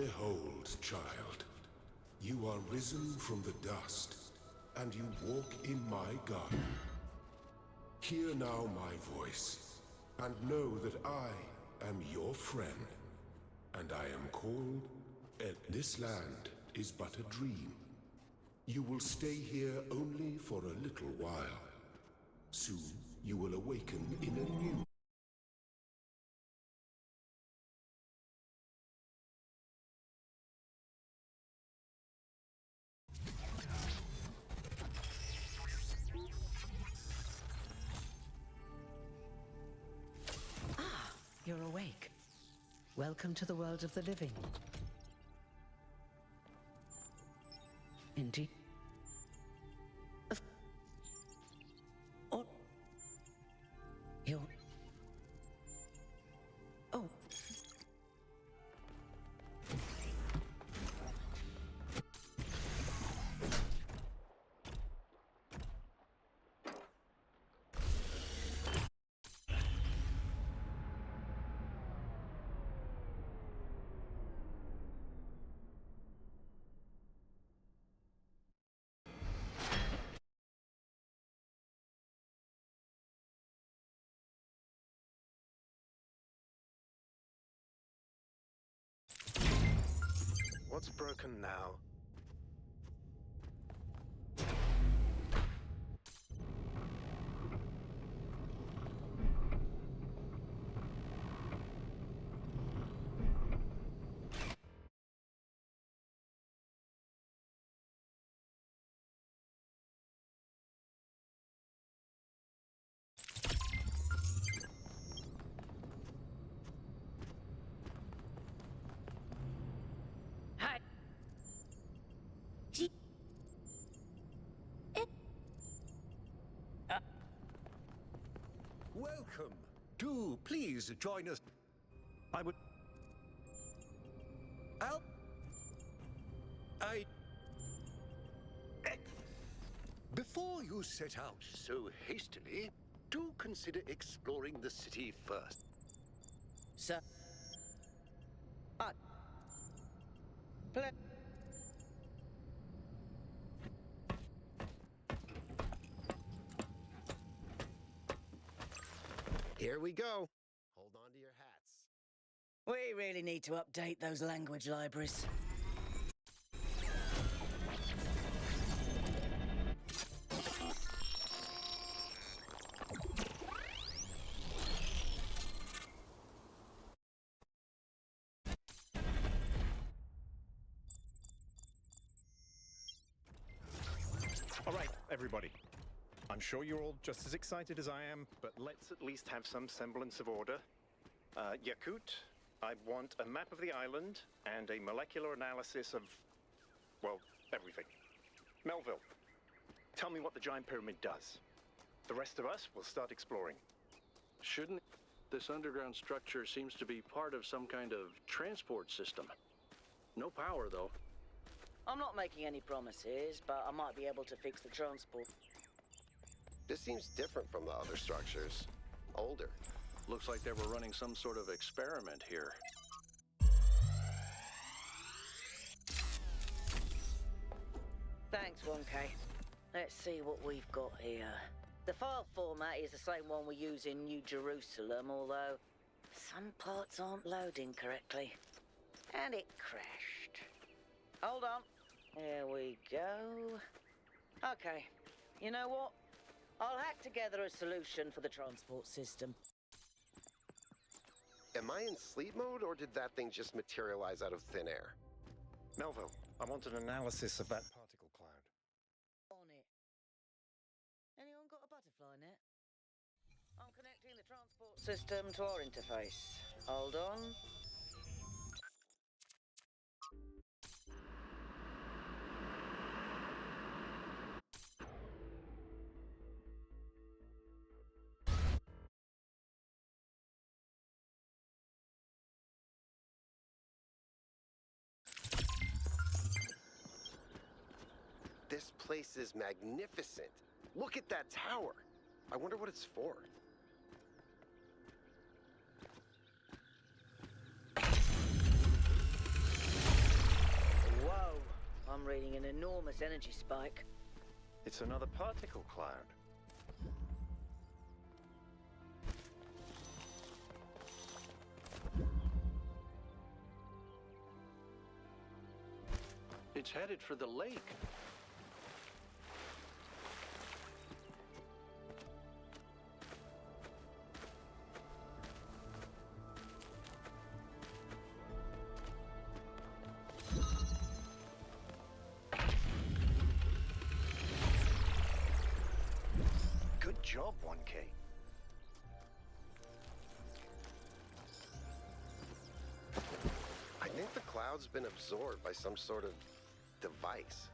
Behold, child, you are risen from the dust, and you walk in my garden. Hear now my voice, and know that I am your friend, and I am called This land is but a dream. You will stay here only for a little while. Soon you will awaken in a new... You're awake. Welcome to the world of the living. Indeed. Oh. You're... Oh. What's broken now? Welcome. Do please join us. I would... Before you set out so hastily, do consider exploring the city first. Sir. Here we go. Hold on to your hats. We really need to update those language libraries. All right, everybody. I'm sure you're all just as excited as I am, but let's at least have some semblance of order. Yakut, I want a map of the island and a molecular analysis of, well, everything. Melville, tell me what the giant pyramid does. The rest of us will start exploring. Shouldn't... This underground structure seems to be part of some kind of transport system. No power, though. I'm not making any promises, but I might be able to fix the transport. This seems different from the other structures. Older. Looks like they were running some sort of experiment here. Thanks, 1K. Let's see what we've got here. The file format is the same one we use in New Jerusalem, although some parts aren't loading correctly. And it crashed. Hold on. Here we go. Okay. You know what? I'll hack together a solution for the transport system. Am I in sleep mode, or did that thing just materialize out of thin air? Melville, I want an analysis of that particle cloud. On it. Anyone got a butterfly net? I'm connecting the transport system to our interface. Hold on. This place is magnificent. Look at that tower. I wonder what it's for. I'm reading an enormous energy spike. It's another particle cloud. It's headed for the lake. Good job, 1K. I think the cloud's been absorbed by some sort of device.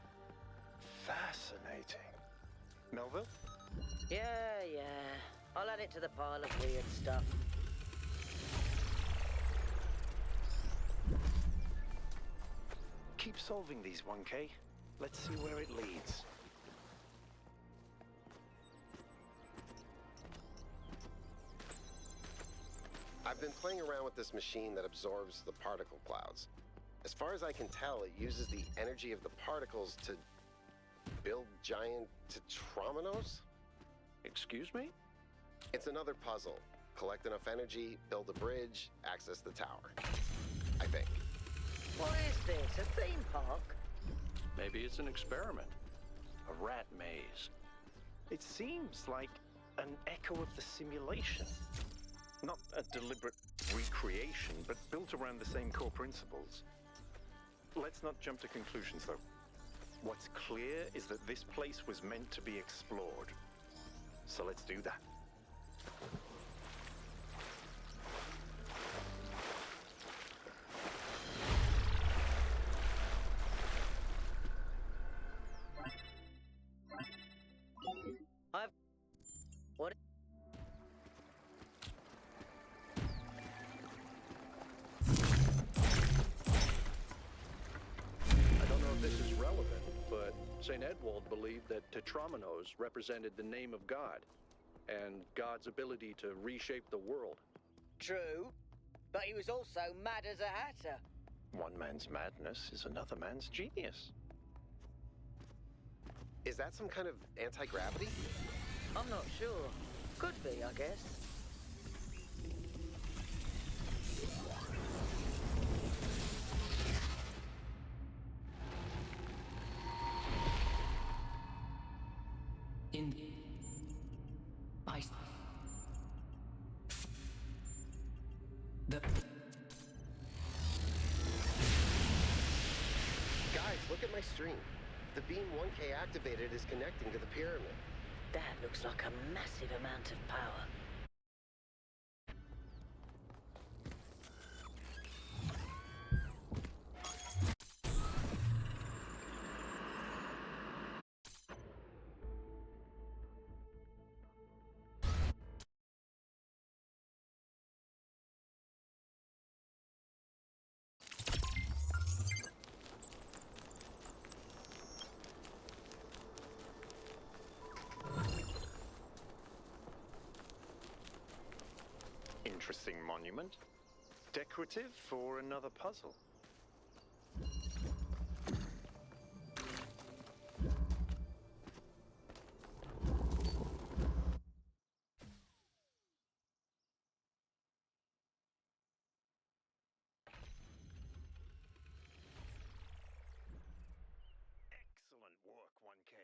Fascinating. Melville? Yeah. I'll add it to the pile of weird stuff. Keep solving these, 1K. Let's see where it leads. I've been playing around with this machine that absorbs the particle clouds. As far as I can tell, it uses the energy of the particles to build giant tetrominos? Excuse me? It's another puzzle. Collect enough energy, build a bridge, access the tower. I think. What is this, a theme park? Maybe it's an experiment. A rat maze. It seems like an echo of the simulation. Not a deliberate recreation, but built around the same core principles. Let's not jump to conclusions, though. What's clear is that this place was meant to be explored. So let's do that. What? I don't know if this is relevant, but St. Edwald believed that tetrominos represented the name of God and God's ability to reshape the world. True, but he was also mad as a hatter. One man's madness is another man's genius. Is that some kind of anti-gravity? I'm not sure. Could be, I guess. Guys, look at my stream. The beam 1K activated is connecting to the pyramid. That looks like a massive amount of power. Interesting monument. Decorative for another puzzle. Excellent work, 1K.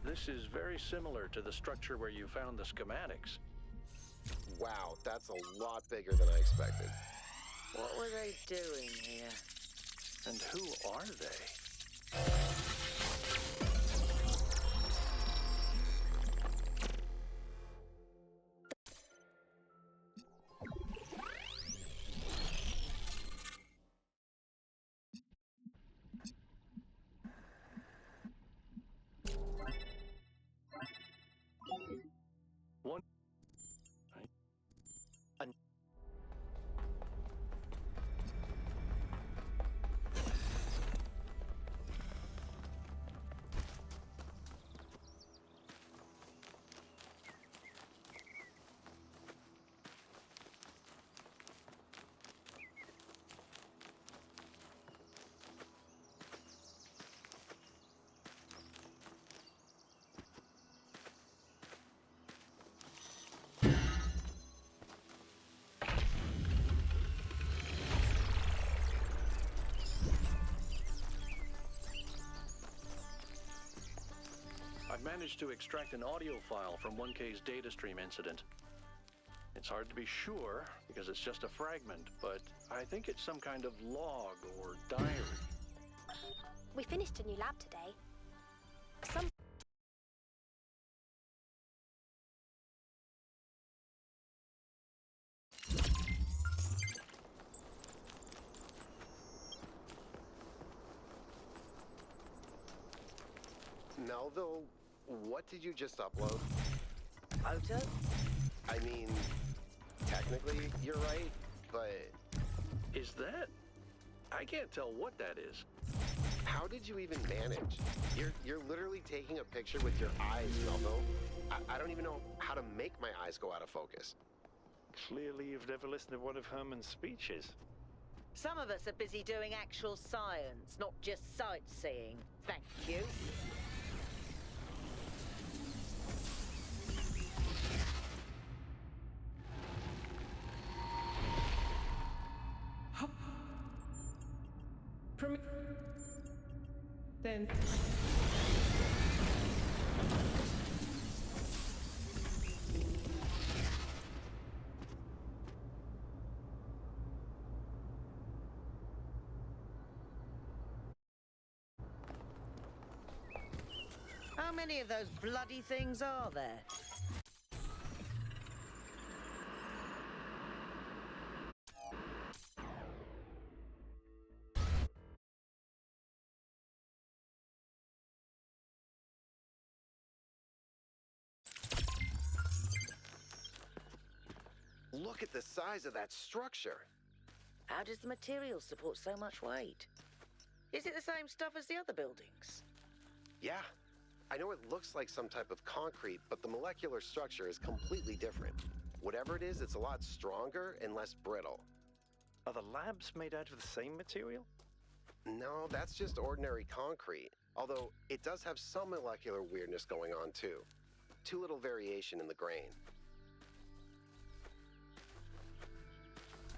This is very similar to the structure where you found the schematics. Wow, that's a lot bigger than I expected. What were they doing here? And who are they? managed to extract an audio file from 1K's data stream incident. It's hard to be sure because it's just a fragment, but I think it's some kind of log or diary. We finished a new lab today. Some Melville, what did you just upload? Photo? I mean, technically, you're right, but Is that? I can't tell what that is. how did you even manage? You're literally taking a picture with your eyes, Melville. I don't even know how to make my eyes go out of focus. Clearly, you've never listened to one of Herman's speeches. Some of us are busy doing actual science, not just sightseeing. Thank you. Then How many of those bloody things are there? Look at the size of that structure. How does the material support so much weight? Is it the same stuff as the other buildings? Yeah, I know it looks like some type of concrete, but the molecular structure is completely different. Whatever it is, it's a lot stronger and less brittle. Are the labs made out of the same material? No, that's just ordinary concrete. Although it does have some molecular weirdness going on too. Too little variation in the grain.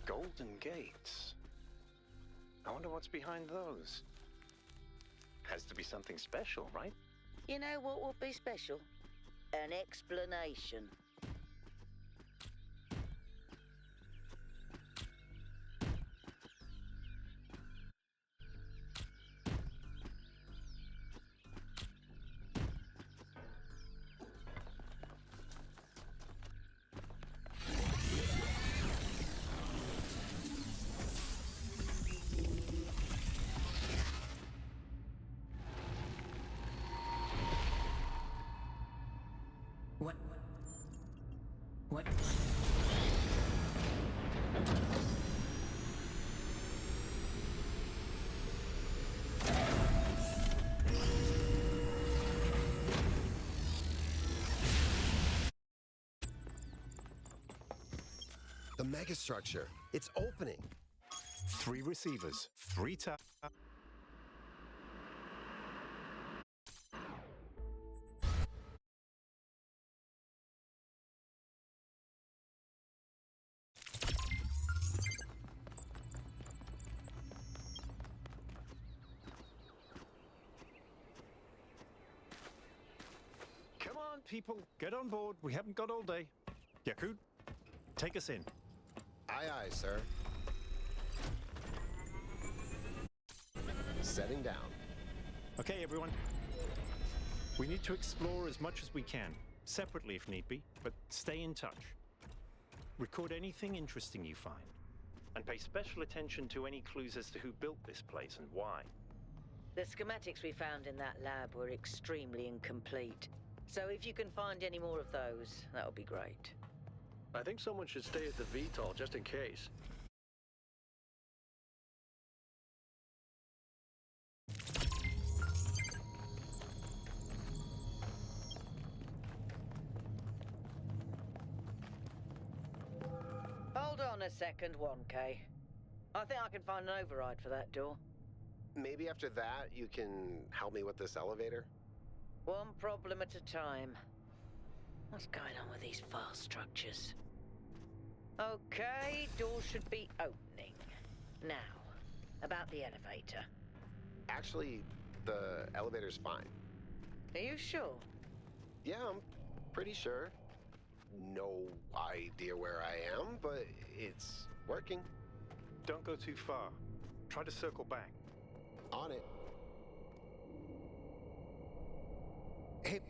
Golden gates. I wonder what's behind those. Has to be something special, right? You know what would be special? An explanation. what? The megastructure, it's opening. 3 receivers, 3 tap. Come on, people, get on board. We haven't got all day. Yakut, take us in. Aye, aye, sir. Setting down. Okay, everyone. We need to explore as much as we can, separately if need be, but stay in touch. Record anything interesting you find, and pay special attention to any clues as to who built this place and why. The schematics we found in that lab were extremely incomplete. So if you can find any more of those, that would be great. I think someone should stay at the VTOL just in case. Hold on a second, 1K. I think I can find an override for that door. Maybe after that, you can help me with this elevator? One problem at a time. What's going on with these file structures? Okay, door should be opening. Now, about the elevator. Actually, the elevator's fine. Are you sure? Yeah, I'm pretty sure. No idea where I am, but it's working. Don't go too far. Try to circle back. On it. Hey,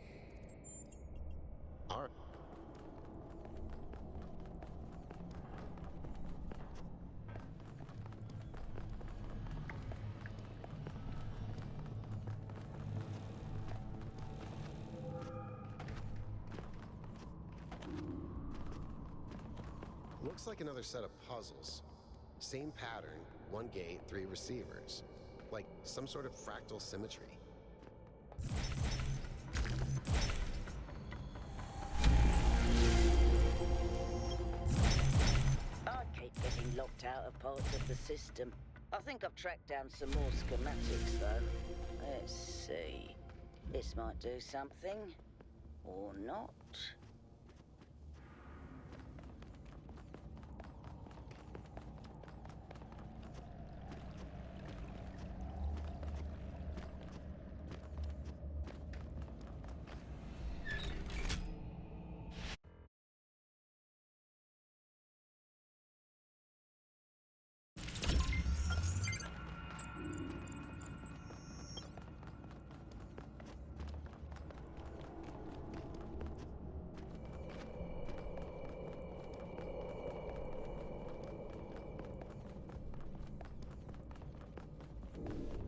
All right. Looks like another set of puzzles. Same pattern, one gate, 3 receivers. Like some sort of fractal symmetry. I keep getting locked out of parts of the system. I think I've tracked down some more schematics, though. Let's see. This might do something. Or not.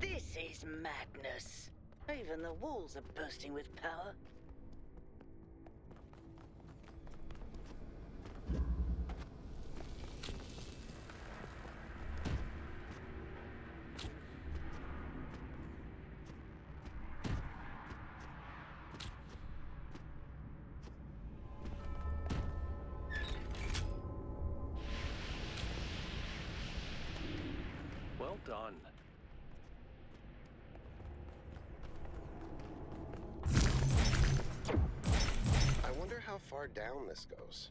This is madness. Even the walls are bursting with power. Well done. I wonder how far down this goes.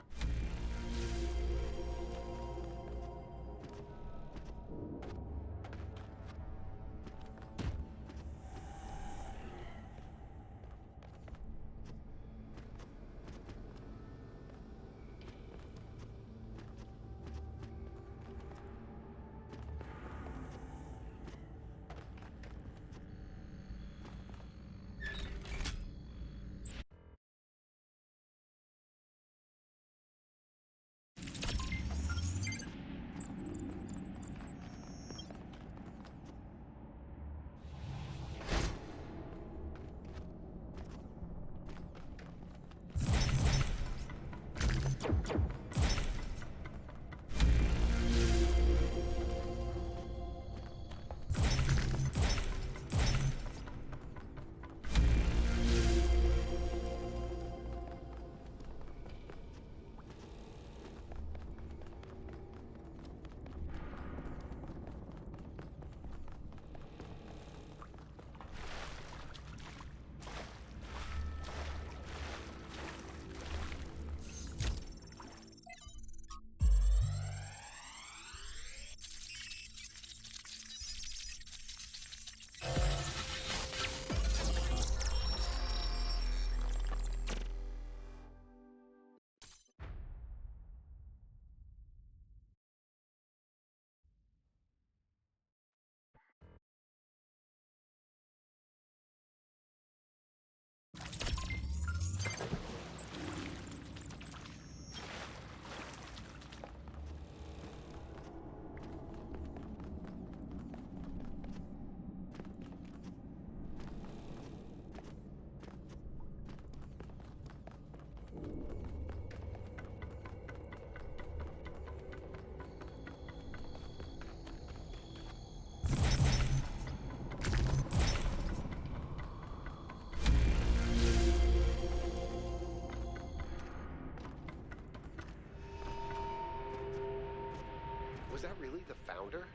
Was that really the founder?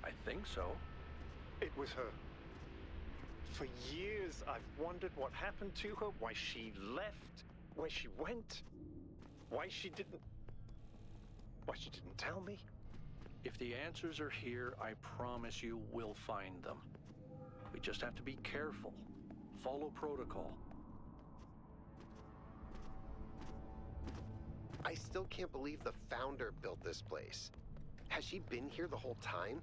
I think so. It was her. For years, I've wondered what happened to her, why she left, where she went, why she didn't tell me. If the answers are here, I promise you we'll find them. We just have to be careful. Follow protocol. I still can't believe the founder built this place. Has she been here the whole time?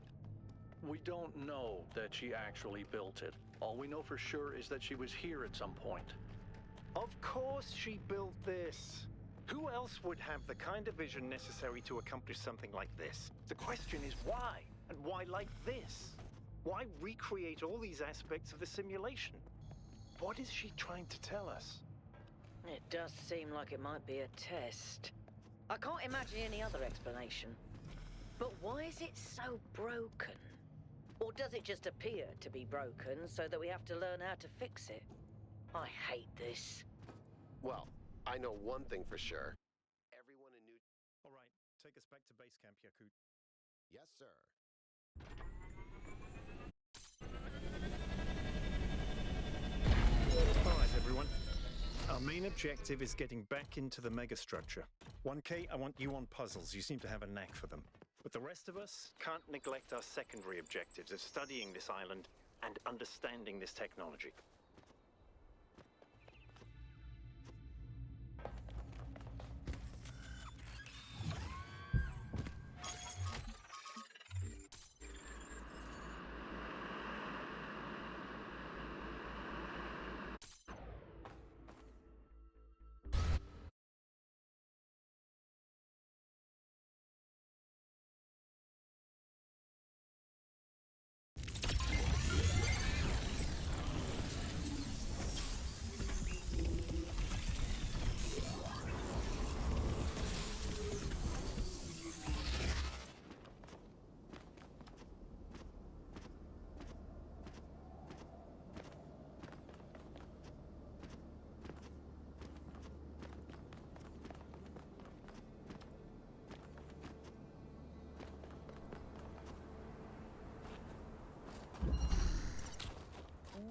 We don't know that she actually built it. All we know for sure is that she was here at some point. Of course she built this. Who else would have the kind of vision necessary to accomplish something like this? The question is why? And why like this? Why recreate all these aspects of the simulation? What is she trying to tell us? It does seem like it might be a test. I can't imagine any other explanation. But why is it so broken? Or does it just appear to be broken so that we have to learn how to fix it? I hate this. Well, I know one thing for sure. Everyone in New... All right, take us back to base camp, Yakut. Yes, sir. All right, everyone. Our main objective is getting back into the megastructure. 1K, I want you on puzzles. You seem to have a knack for them. But the rest of us can't neglect our secondary objectives of studying this island and understanding this technology.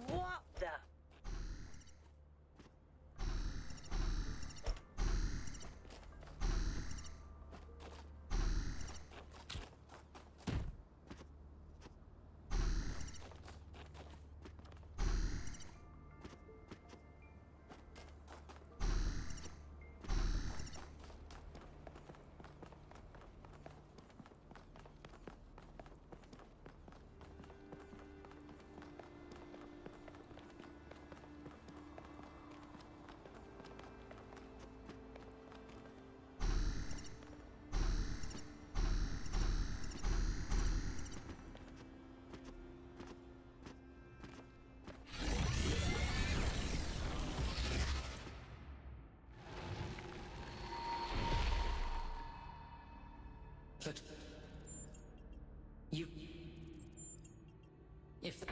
What the? But you... If... The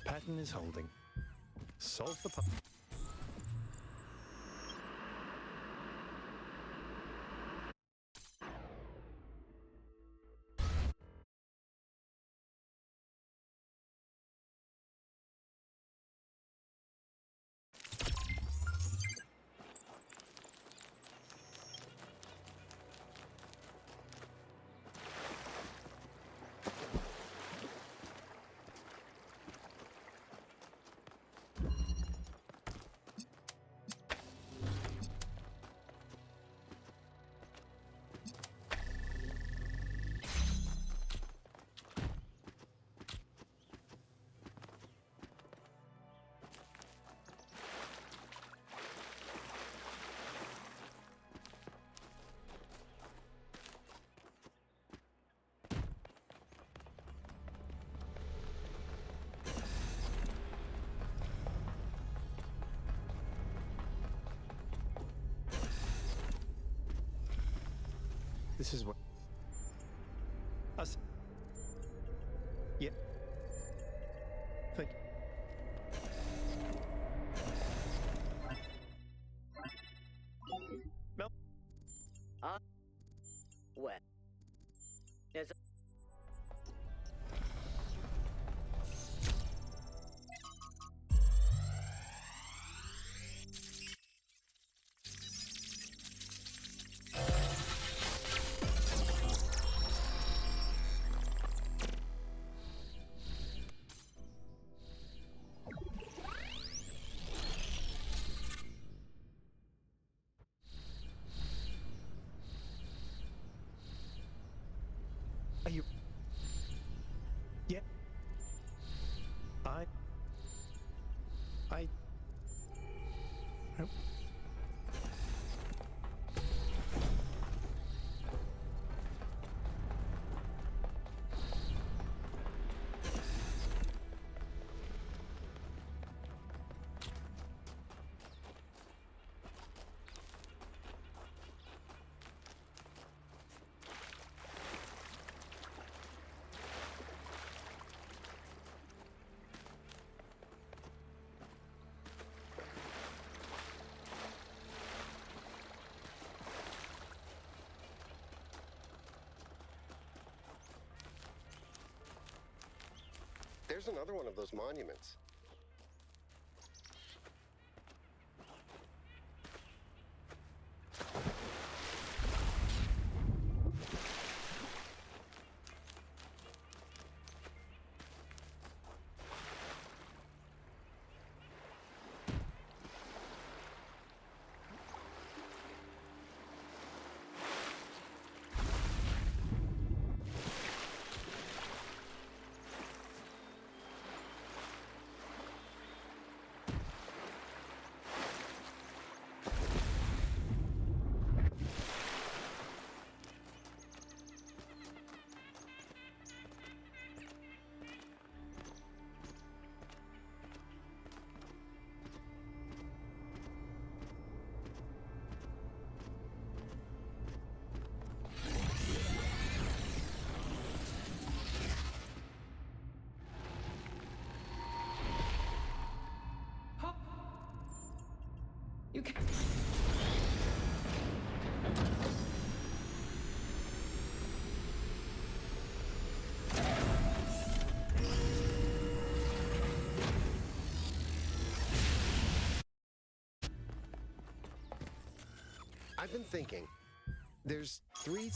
pattern is holding. Solve the puzzle. This is what... Us... Yeah. Thank you. Mel? Where? There's a... you... Yeah. I... Oh. There's another one of those monuments. You can. I've been thinking. There's three...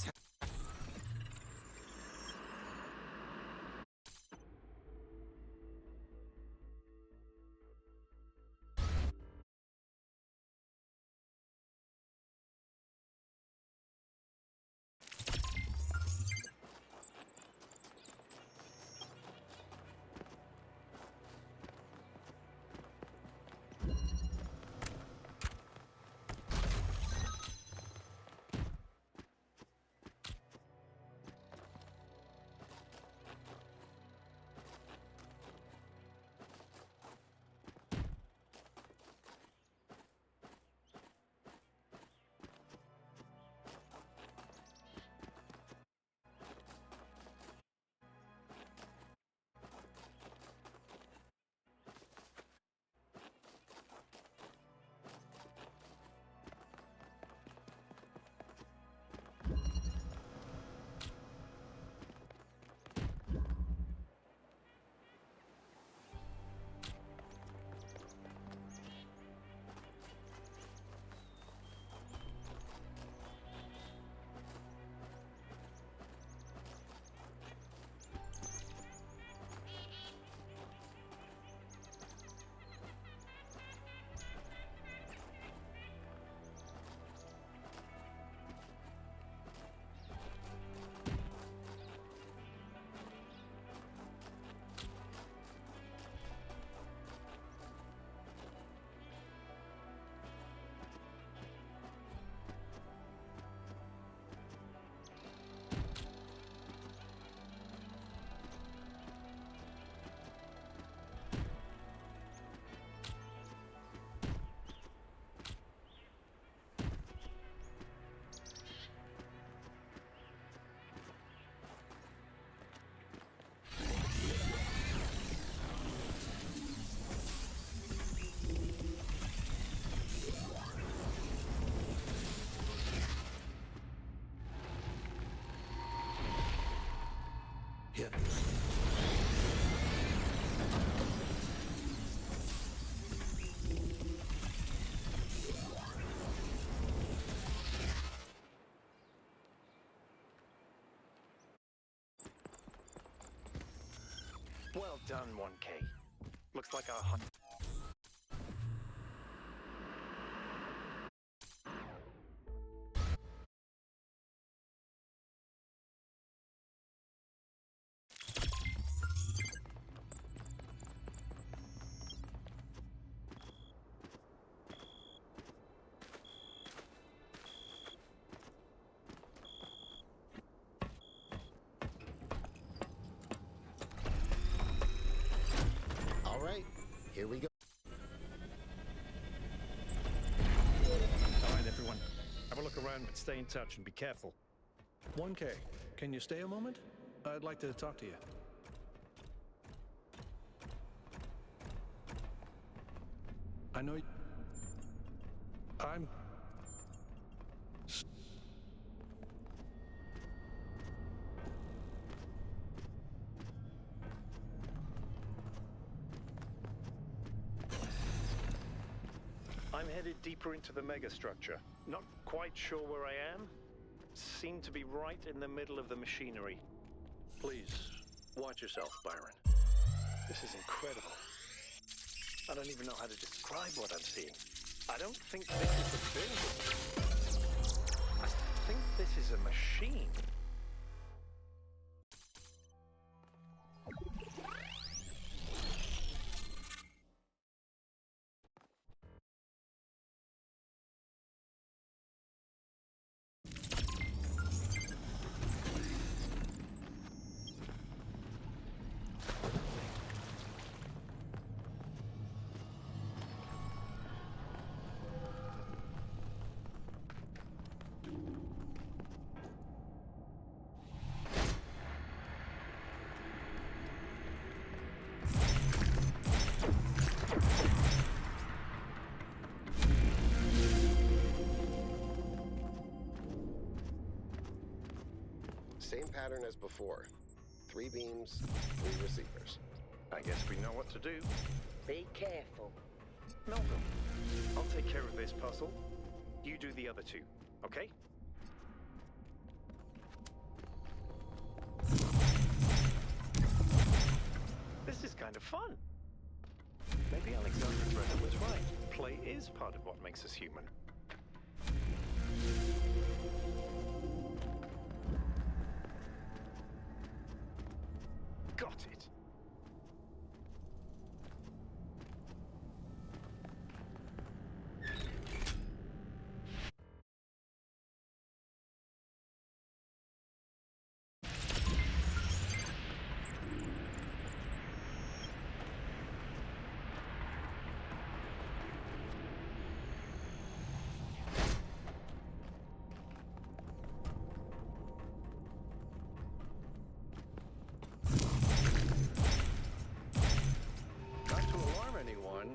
Here. Well done, 1K. Looks like our... Here we go. All right, everyone. Have a look around, but stay in touch and be careful. 1K, can you stay a moment? I'd like to talk to you. I know I'm... I'm headed deeper into the megastructure. Not quite sure where I am. Seem to be right in the middle of the machinery. Please, watch yourself, Byron. This is incredible. I don't even know how to describe what I'm seeing. I don't think this is a building. I think this is a machine. Same pattern as before. 3 beams, 3 receivers. I guess we know what to do. Be careful. Malcolm, I'll take care of this puzzle. You do the other 2, okay? This is kind of fun. Maybe Alexander Brenner was right. Play is part of what makes us human. Got it.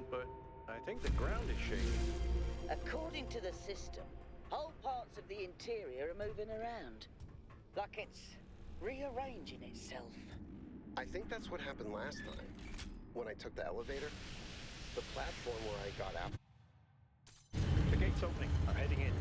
But I think the ground is shaking. According to the system, whole parts of the interior are moving around. Like it's rearranging itself. I think that's what happened last time. When I took the elevator. The platform where I got out. The gate's opening. I'm heading in.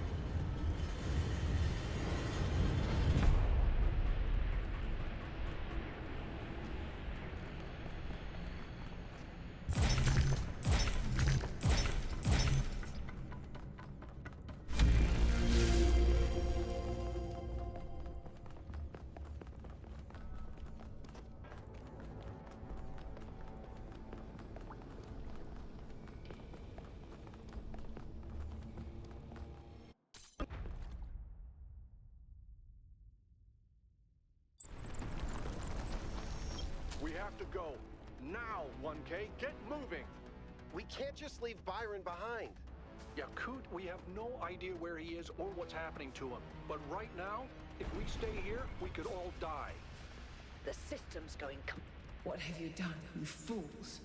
We have to go. Now, 1K, get moving! We can't just leave Byron behind. Yakut, we have no idea where he is or what's happening to him. But right now, if we stay here, we could all die. The system's going What have you done, you fools?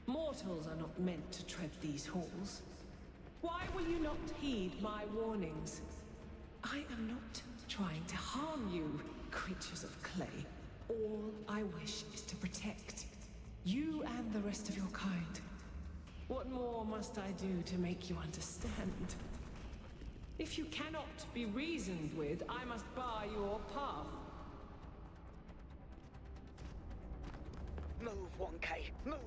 Mortals are not meant to tread these halls. Why will you not heed my warnings? I am not trying to harm you, creatures of clay. All I wish is to protect you and the rest of your kind. What more must I do to make you understand? If you cannot be reasoned with, I must bar your path. Move, 1K, move!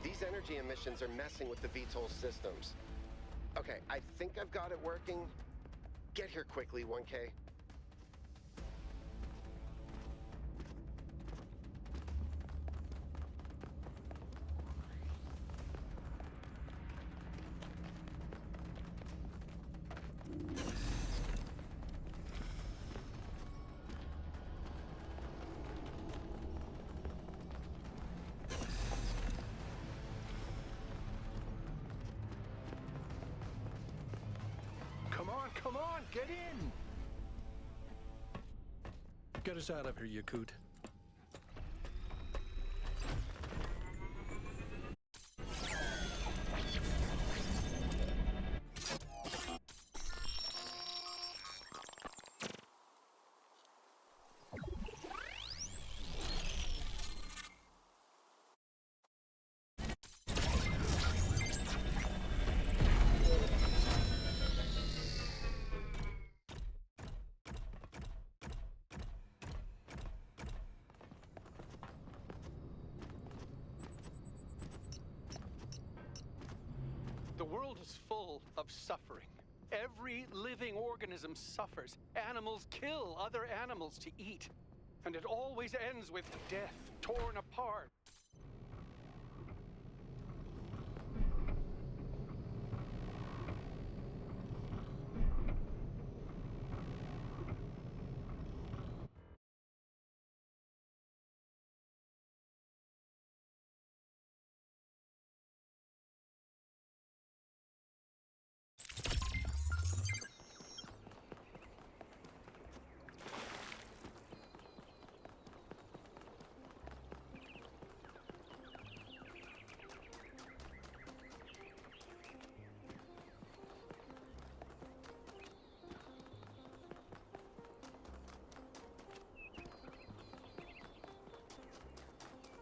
These energy emissions are messing with the VTOL systems. Okay, I think I've got it working. Get here quickly, 1K. Come on, get in! Get us out of here, Yakut. The world is full of suffering. Every living organism suffers. Animals kill other animals to eat. And it always ends with death, torn apart.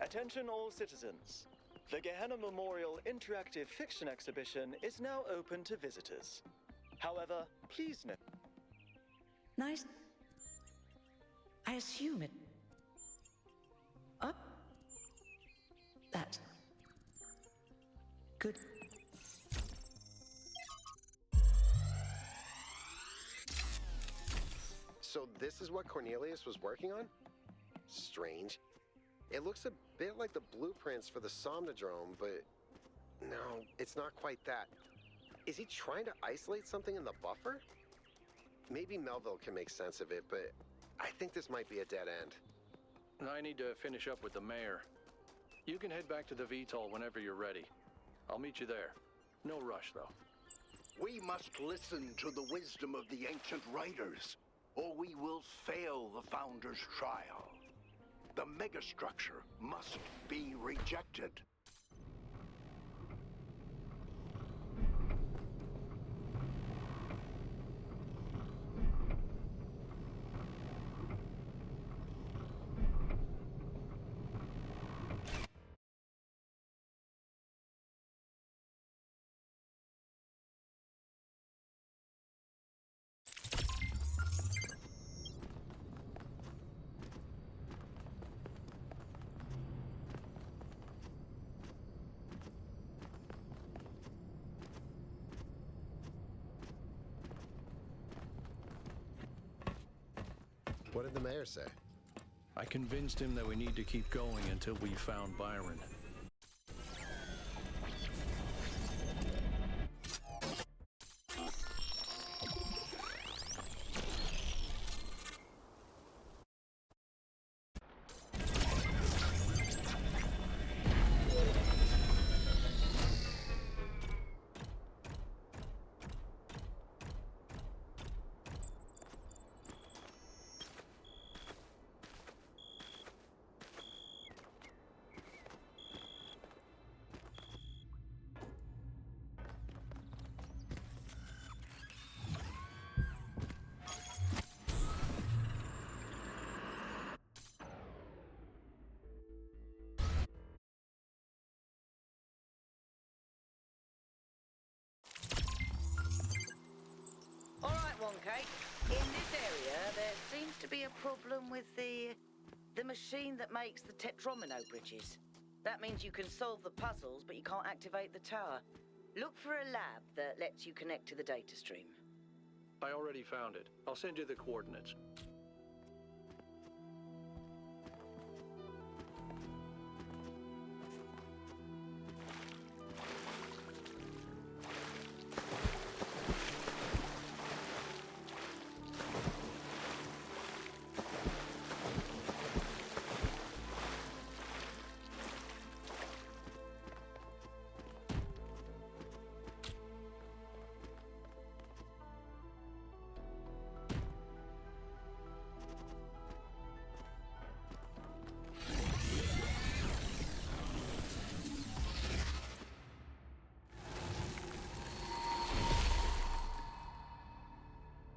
Attention all citizens. The Gehenna Memorial Interactive Fiction Exhibition is now open to visitors. However, please note... Nice. I assume it... Up? That. Good. So this is what Cornelius was working on? Strange. It looks a bit like the blueprints for the Somnodrome, but no, it's not quite that. Is he trying to isolate something in the buffer? Maybe Melville can make sense of it, but I think this might be a dead end. I need to finish up with the mayor. You can head back to the VTOL whenever you're ready. I'll meet you there. No rush, though. We must listen to the wisdom of the ancient writers, or we will fail the Founder's trial. The megastructure must be rejected. What did the mayor say? I convinced him that we need to keep going until we found Byron. All right, Wonkate. In this area, there seems to be a problem with the machine that makes the tetromino bridges. That means you can solve the puzzles, but you can't activate the tower. Look for a lab that lets you connect to the data stream. I already found it. I'll send you the coordinates.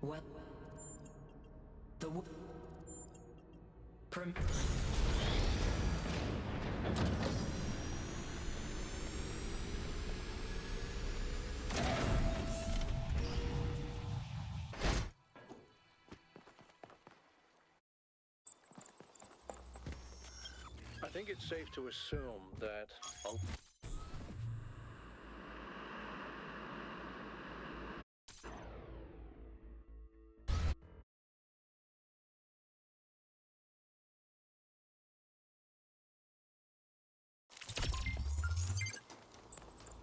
Well, the I think it's safe to assume that...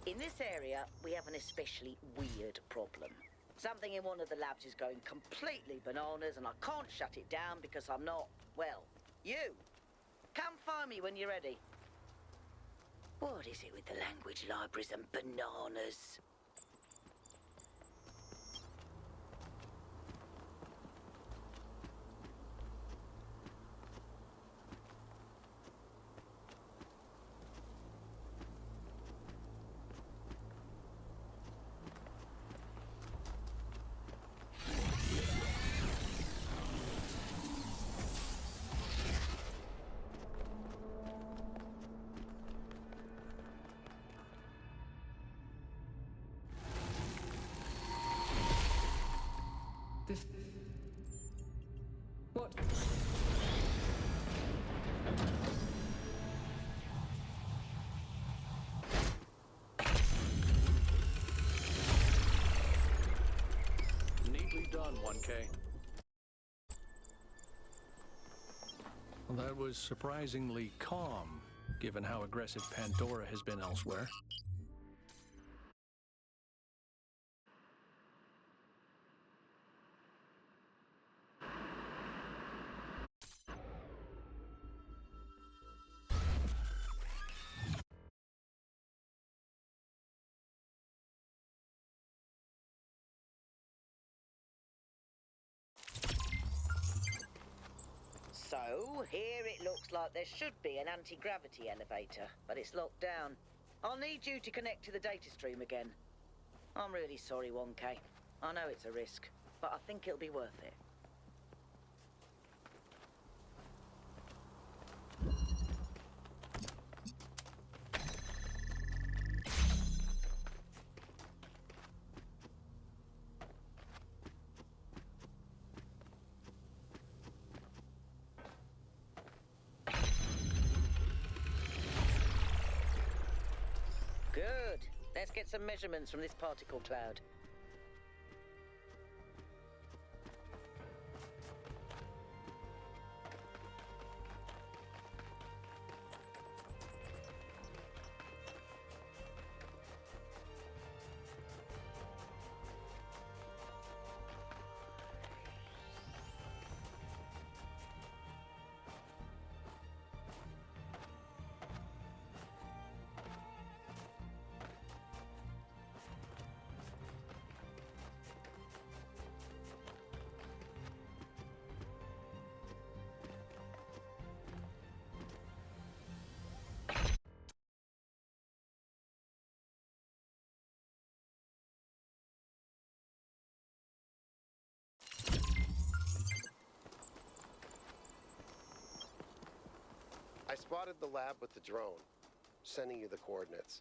In this area, we have an especially weird problem. Something in one of the labs is going completely bananas, and I can't shut it down because I'm not, well, you. Come find me when you're ready. What is it with the language libraries and bananas? What? Neatly done, 1K. Well, that was surprisingly calm, given how aggressive Pandora has been elsewhere. So, here it looks like there should be an anti-gravity elevator, but it's locked down. I'll need you to connect to the data stream again. I'm really sorry, 1K. I know it's a risk, but I think it'll be worth it. Good. Let's get some measurements from this particle cloud. I spotted the lab with the drone, sending you the coordinates.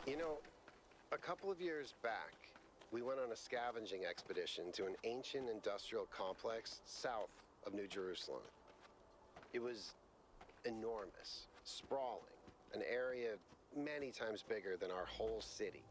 You know, a couple of years back, we went on a scavenging expedition to an ancient industrial complex south of New Jerusalem. It was enormous, sprawling, an area many times bigger than our whole city.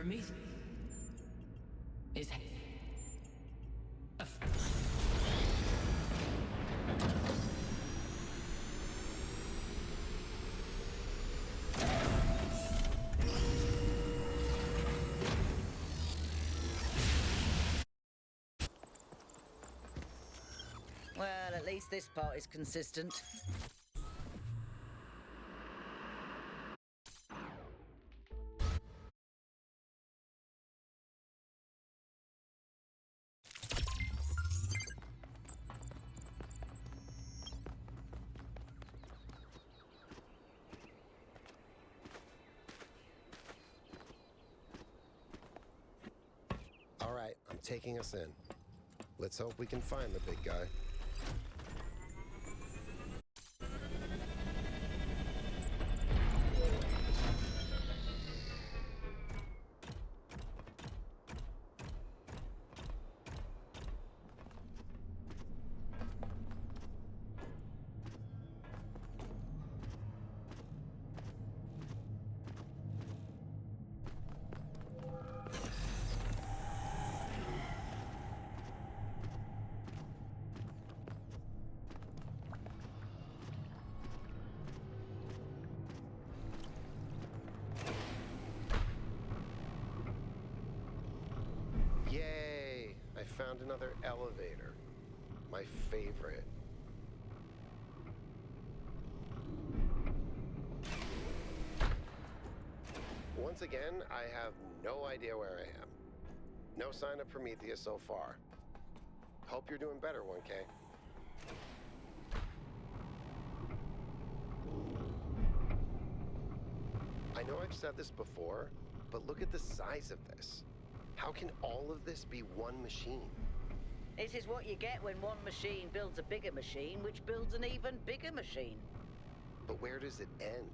Prometheus is Well, at least this part is consistent. All right, I'm taking us in. Let's hope we can find the big guy. Yay! I found another elevator. My favorite. Once again, I have no idea where I am. No sign of Prometheus so far. Hope you're doing better, 1K. I know I've said this before, but look at the size of this. How can all of this be one machine? This is what you get when one machine builds a bigger machine, which builds an even bigger machine. But where does it end?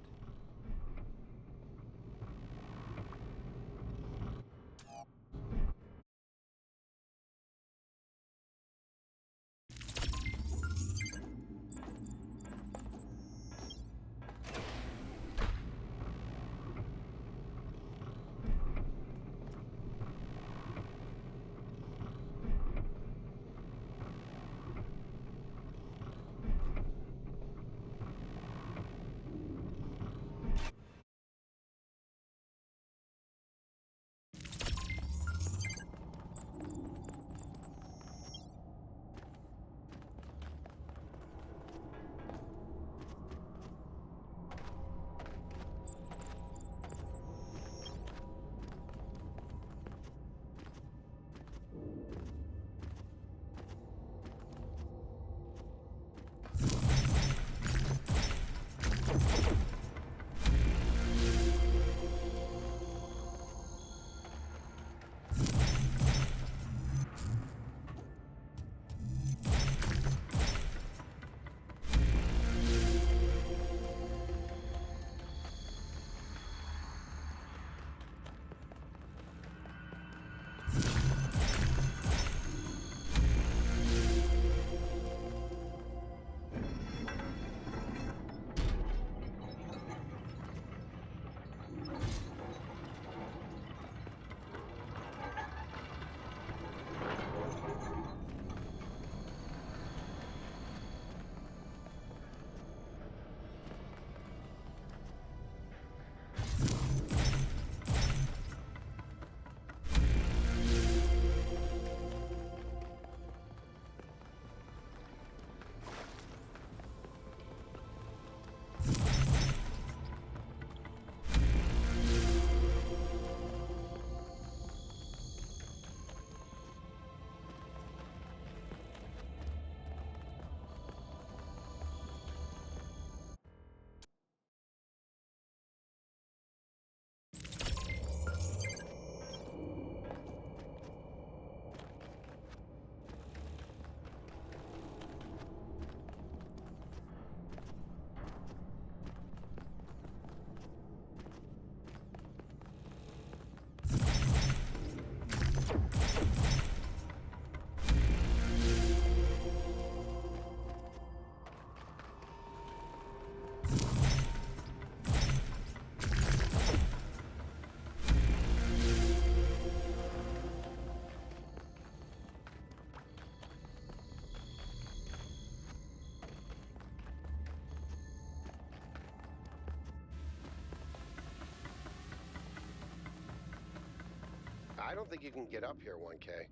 I don't think you can get up here, 1K.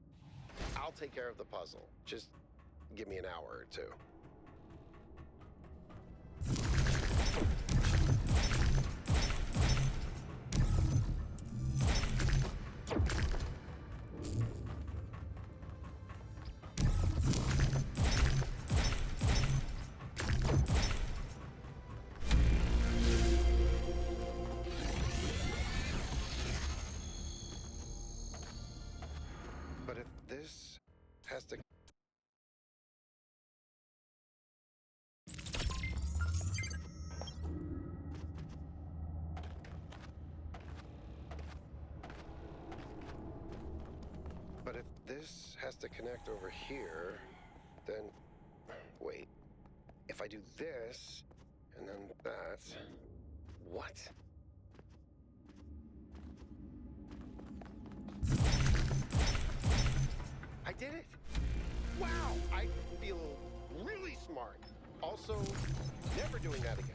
I'll take care of the puzzle. Just give me an hour or two. But if this has to... But if this has to connect over here, then... Wait. If I do this, and then that... What? I did it! Wow! I feel really smart. Also, never doing that again.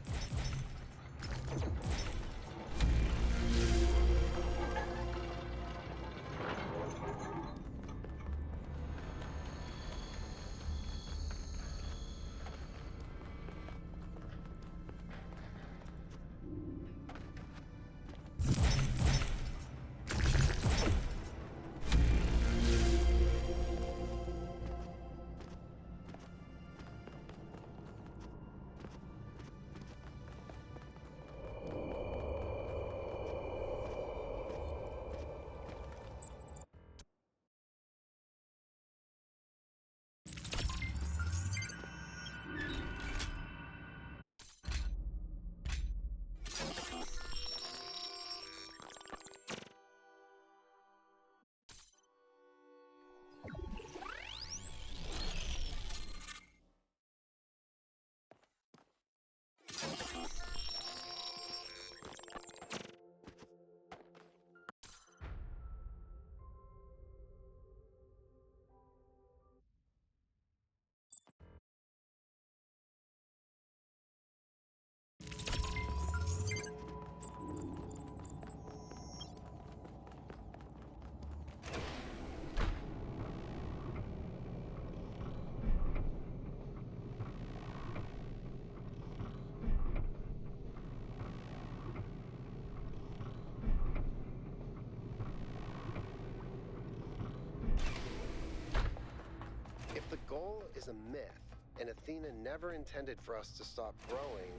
If the goal is a myth, and Athena never intended for us to stop growing,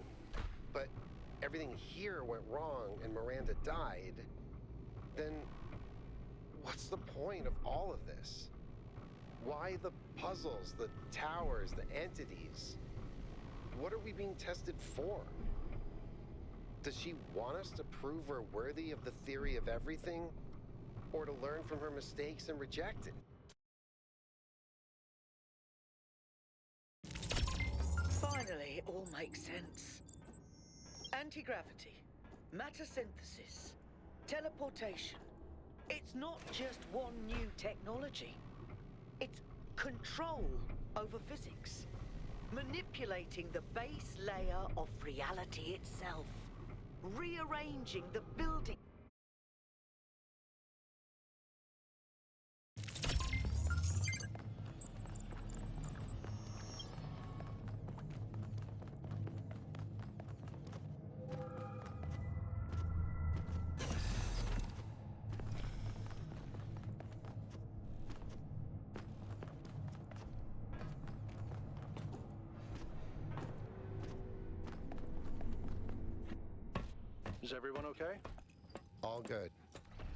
but everything here went wrong and Miranda died, then what's the point of all of this? Why the puzzles, the towers, the entities? What are we being tested for? Does she want us to prove we're worthy of the theory of everything? Or to learn from her mistakes and reject it? Finally, it all makes sense. Anti-gravity, matter synthesis, teleportation. It's not just one new technology. It's control over physics. Manipulating the base layer of reality itself. Rearranging the building. Is everyone okay? All good.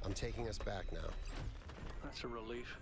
I'm taking us back now. That's a relief.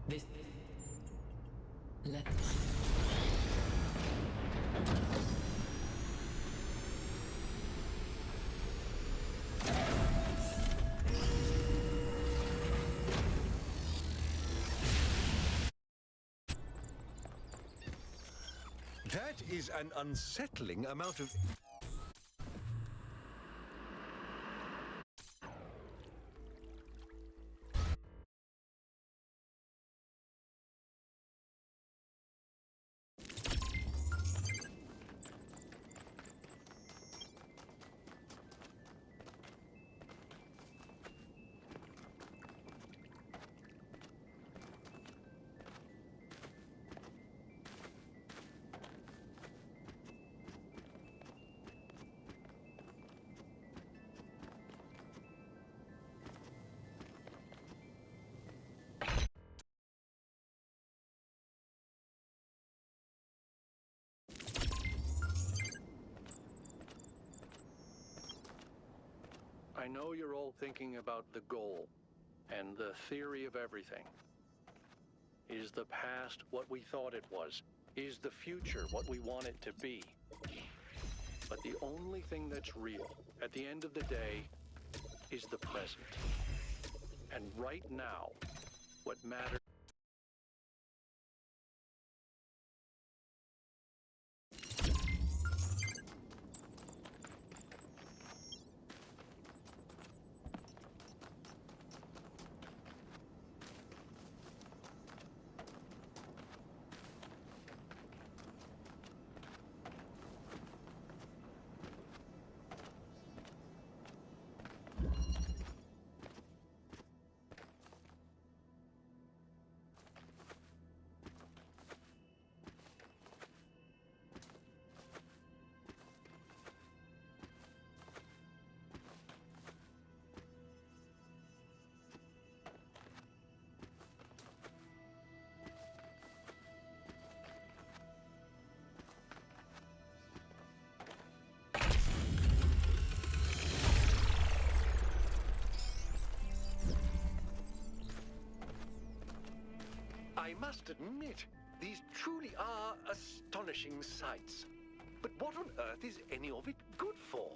This... Let... That is an unsettling amount of... I know you're all thinking about the goal and the theory of everything. Is the past what we thought it was? Is the future what we want it to be? But the only thing that's real at the end of the day is the present. And right now, what matters... I must admit, these truly are astonishing sights. But what on earth is any of it good for?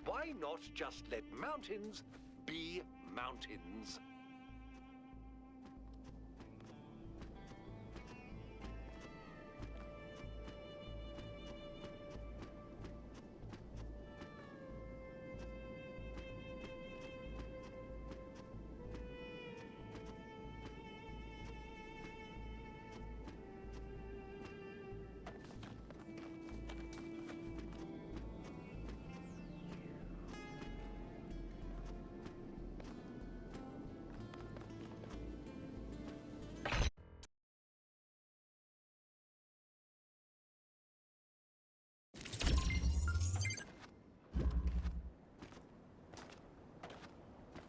Why not just let mountains be mountains?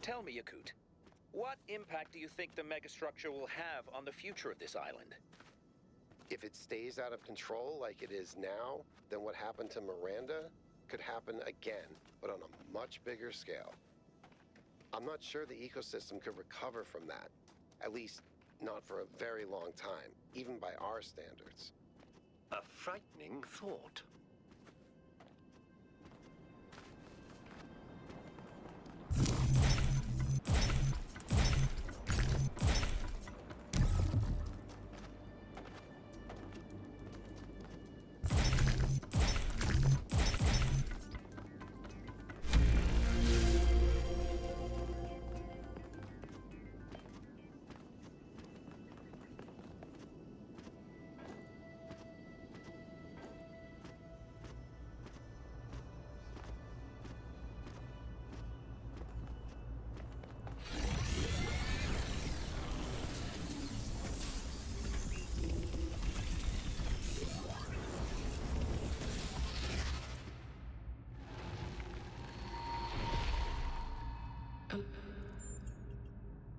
Tell me, Yakut, what impact do you think the megastructure will have on the future of this island? If it stays out of control like it is now, then what happened to Miranda could happen again, but on a much bigger scale. I'm not sure the ecosystem could recover from that. At least, not for a very long time, even by our standards. A frightening thought.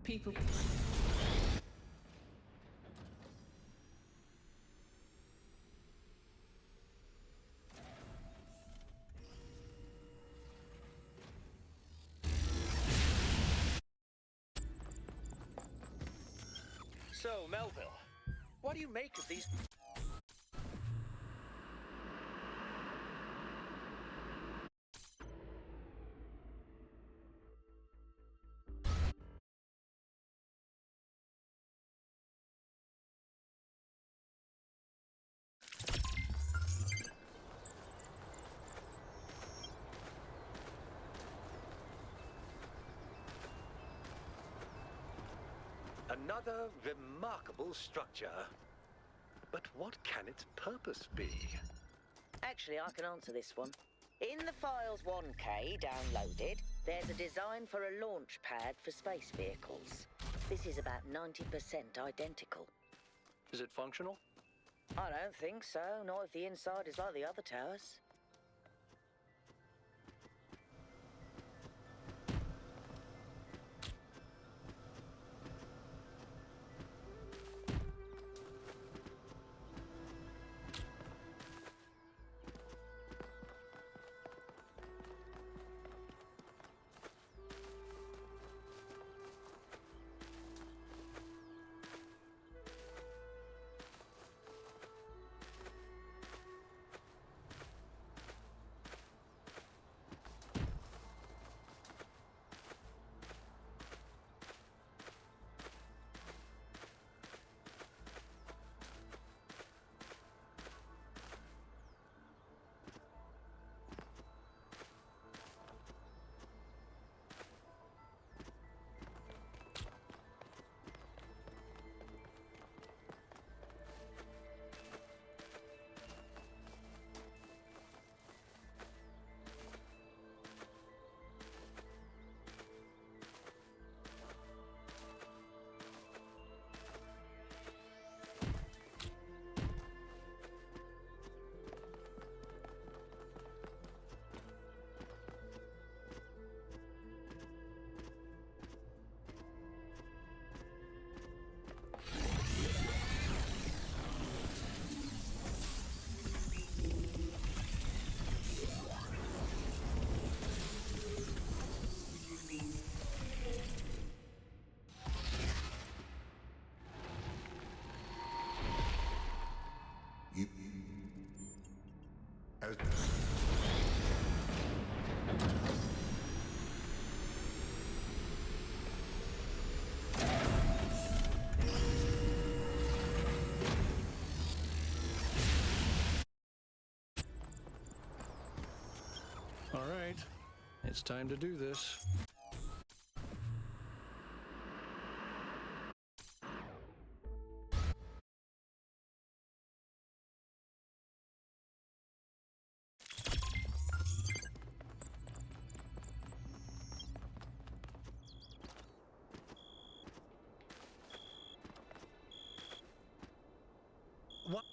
People... So, Melville, what do you make of these? Another remarkable structure. But what can its purpose be? Actually, I can answer this one. In the Files 1K downloaded, there's a design for a launch pad for space vehicles. This is about 90% identical. Is it functional? I don't think so, not if the inside is like the other towers. All right, it's time to do this. What?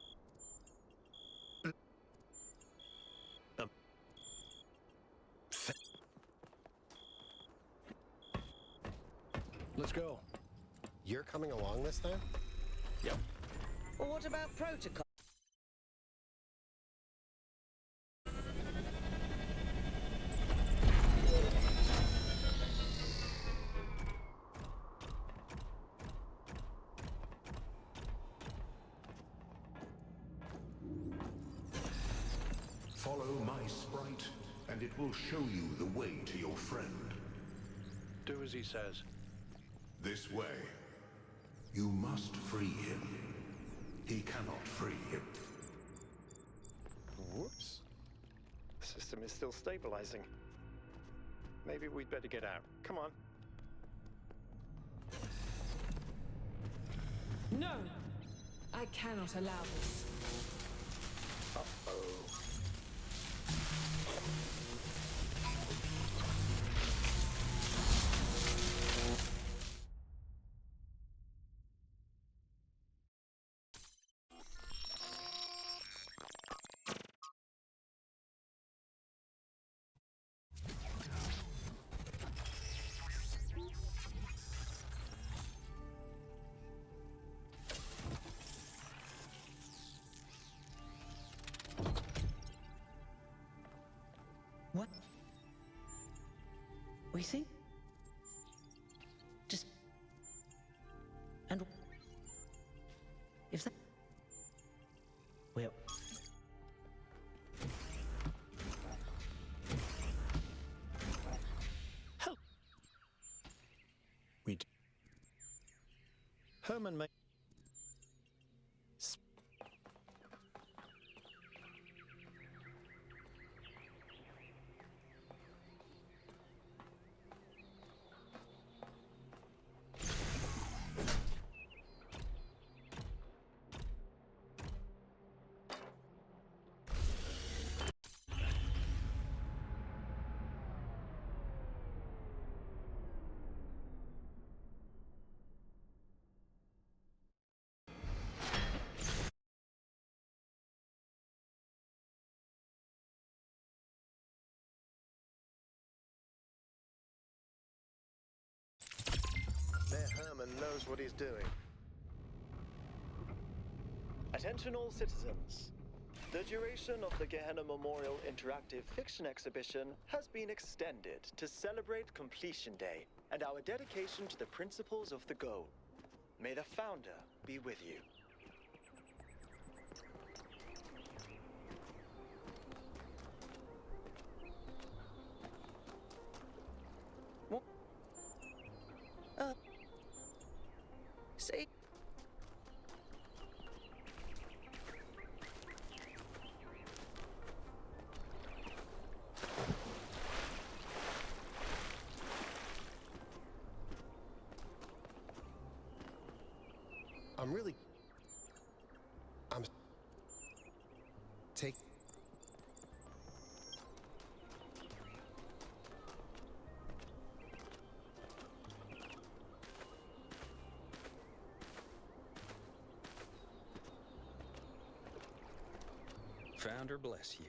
Let's go. You're coming along this time? Yep. Well, what about protocol? Follow my sprite, and it will show you the way to your friend. Do as he says. This way. You must free him. He cannot free him. Whoops. The system is still stabilizing. Maybe we'd better get out. Come on. No! I cannot allow this. Uh-oh. What? We think? Just... And... Herman may... Mayor Herman knows what he's doing. Attention all citizens. The duration of the Gehenna Memorial Interactive Fiction Exhibition has been extended to celebrate Completion Day and our dedication to the principles of the goal. May the founder be with you. See? I'm take Founder bless you.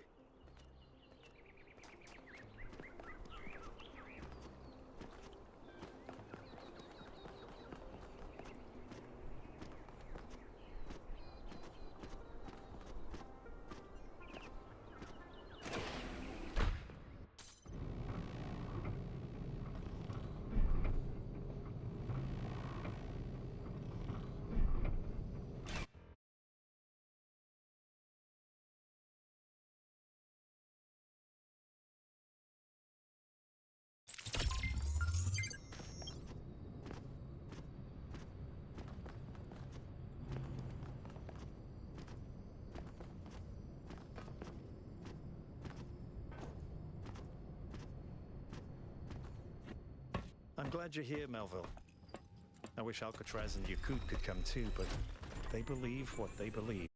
I'm glad you're here, Melville. I wish Alcatraz and Yakut could come too, but they believe what they believe.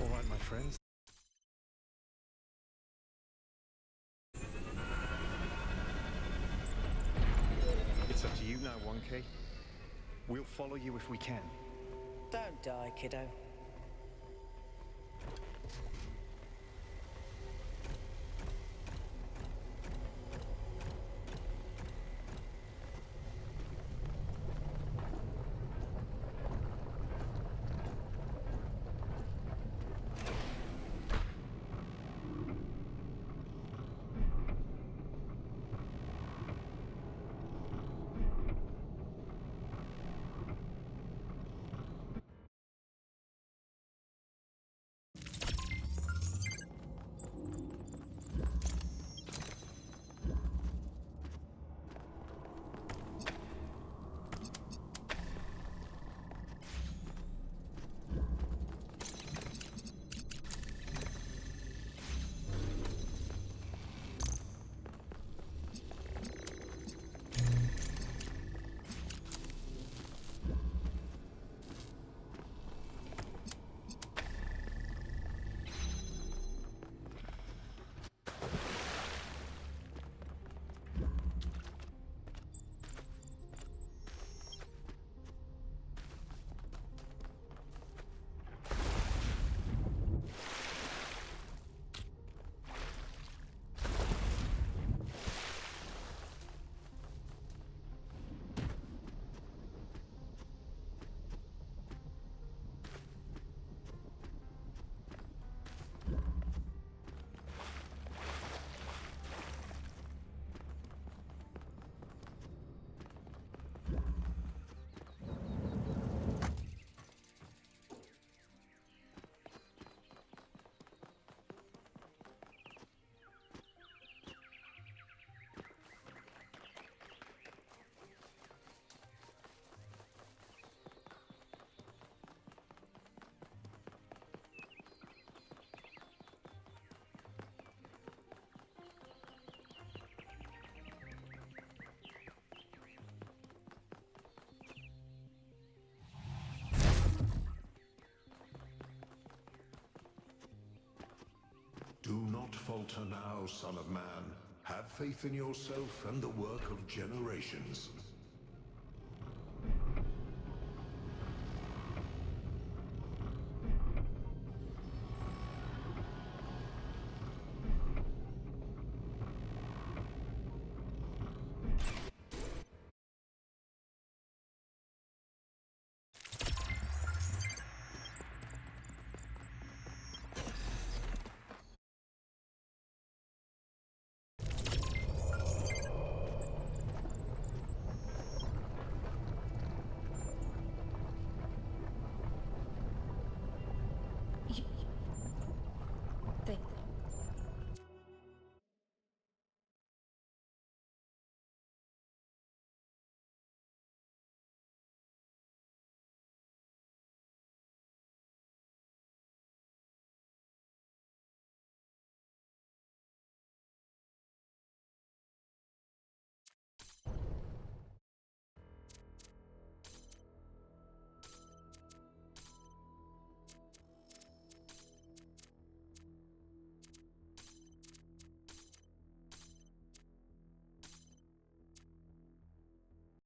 All right, my friends. It's up to you now, 1K. We'll follow you if we can. Don't die, kiddo. Do not falter now, son of man. Have faith in yourself and the work of generations.